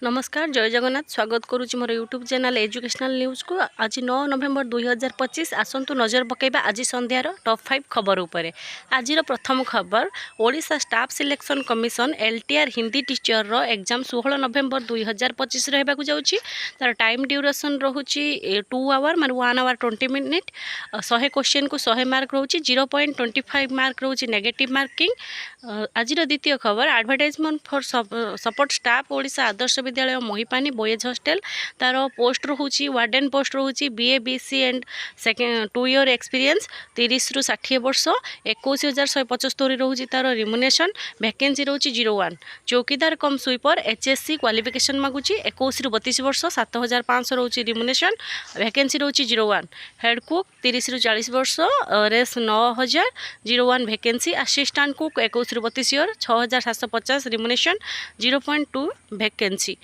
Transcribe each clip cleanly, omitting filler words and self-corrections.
नमस्कार जय जगन्नाथ स्वागत करुच्ची मोर यूट्यूब चैनल एजुकेशनल न्यूज को। आज 9 नवेम्बर 2025 आसतु नजर पकेबा आज संध्यार टॉप 5 खबर उपरे। आज प्रथम खबर Odisha staff selection commission LTR Hindi teacher रो एग्जाम 16 नवेम्बर 2025 रहबाकू जाउची। तार टाइम ड्यूरेशन रहूची 2 आवर माने 1 आवर 20 मिनिट। 100 क्वेश्चन को 100 मार्क रहूची। 0.25 मार्क रहूची नेगेटिव मार्किंग। आज द्वितीय खबर advertisement for support staff Odisha Adarsha Vidyalaya Mahipani boys hostel तार पोस्ट रोचे वार्डेन पोस्ट रोचे BA BC and second 2 year experience 30 रु 60 वर्ष 21,175 रोचे तार रिमुनेशन वैकेंसी रोचे 01। चौकीदार कम स्वीपर एचएससी क्वालिफिकेशन मागुची 21 रु 32 वर्ष 7,500 रोचे रिमुनेशन वैकेंसी रोचे 01। हेड कुक 30 रु 40 वर्ष रेस 9,000 01 वैकेंसी। असिस्टेंट कुक 21 रु 32 ईयर 6,750 रिमुनेशन 0.2 वैकेंसी।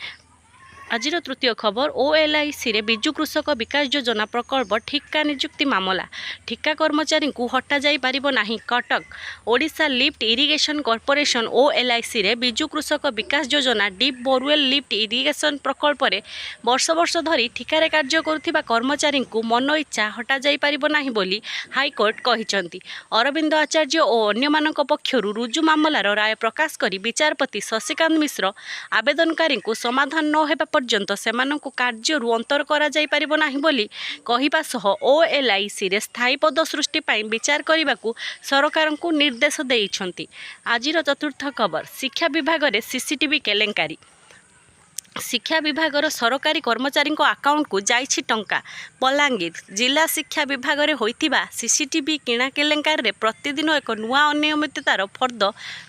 आज तृतीय खबर ओएलआईसी रे बिजु कृषक विकास योजना प्रकल्प ठिका नियुक्ति मामला ठिका कर्मचारी को हटा जाई पारिबो नाही। Cuttack Odisha lift irrigation corporation OLIC रे बिजु कृषक विकास योजना डीप बोरवेल लिफ्ट इरिगेशन प्रकल्प रे वर्ष वर्ष धरी ठिकारे कार्य करुथिबा कर्मचारी को मन इच्छा हटा जाई पारिबो नाही बोली हाईकोर्ट कहिसंती। अरविंद आचार्य और अन्य मानक पक्षरु रुजु मामलार राय प्रकाश करी विचारपति शशिकांत मिश्र आवेदनकारी को समाधान न हेबा पर्यंत सेमानंकु कार्यरु अंतर करा जाई परिबो नाही बोली कहिबा सह ओएलआईसी रे स्थायी पद सृष्टि पाई विचार करबाकू सरकारंकु निर्देश देइछंती। आजिर चतुर्थ खबर शिक्षा विभाग रे सीसीटीवी केलेंकारी। शिक्षा विभागर सरकारी कर्मचारी अकाउंट को जाइछि टंका। बलांगीर जिला शिक्षा विभाग रे होइतिबा सीसीटीवी किणा केलेंकारी रे प्रतिदिन एक नुआ अनियमिततार फर्द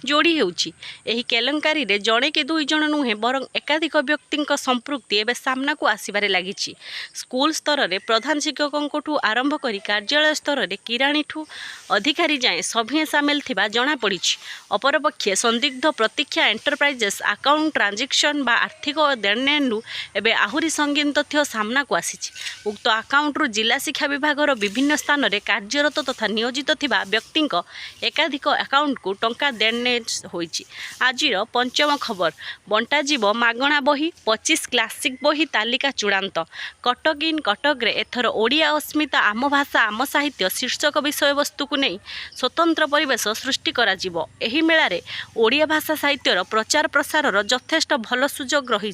जोड़ी हेउछि। एही केलेंकारी रे जणे कि दुई जण नुहे बरं एकाधिक व्यक्ति संपृक्ति एबे सामना को आसीबारे लागिछि। स्कूल स्तर रे प्रधान शिक्षकंठू आरंभ करी कार्यालय स्तर रे किराणीठू अधिकारी जाए सभी सामिल थिबा जणा पड़िछि। अपरपक्षे संदिग्ध प्रतीक्षा एंटरप्राइजेस अकाउंट ट्रांजेक्शन बा आर्थिक देणनेनु एबे आहुरी संगीन तथ्य सामना को आसीछि। उक्त अकाउंट रु जिला शिक्षा विभागर विभिन्न स्थान रे कार्यरत तथा नियोजित थिबा व्यक्ति एकाधिक अकाउंट को टंका देणने होइछि। आजिर पंचम खबर बंटा जीव मागणा बही 25 क्लासिक बही तालिका चूड़ांत। कटक इन कटक रे एथर ओडिया अस्मिता आम भाषा आम साहित्य शीर्षक विषय वस्तु को नहीं स्वतंत्र परिवेश सृष्टि करा जीवो। एही मेला रे ओडिया भाषा साहित्यर प्रचार प्रसार यथेष्ट भल सुजोग रही।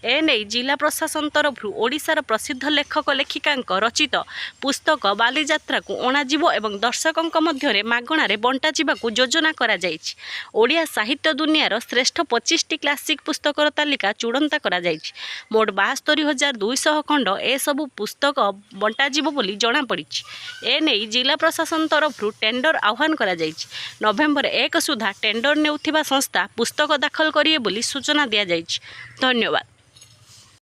एने जिला प्रशासन तरफ ओडिशार प्रसिद्ध लेखक लेखिका रचित पुस्तक बालीजात्रा को अणाजिव एवं दर्शकों मध्य मागणारे बंटा जावाकू योजना करा जाइछि। ओडिया साहित्य दुनियार श्रेष्ठ 25टी क्लासिक पुस्तकर तालिका चूड़ांत करा जाइछि। मोट 72,200 खंड ए सबु पुस्तक बंटा जीव बोली जना पड़िछि। एने जिला प्रशासन तरफ टेंडर आह्वान करा जाइछि। नवेम्बर 1 सुधा टेंडर नेउथिबा संस्था पुस्तक दाखल करिए बोली सूचना दिया जाइछि। धन्यवाद।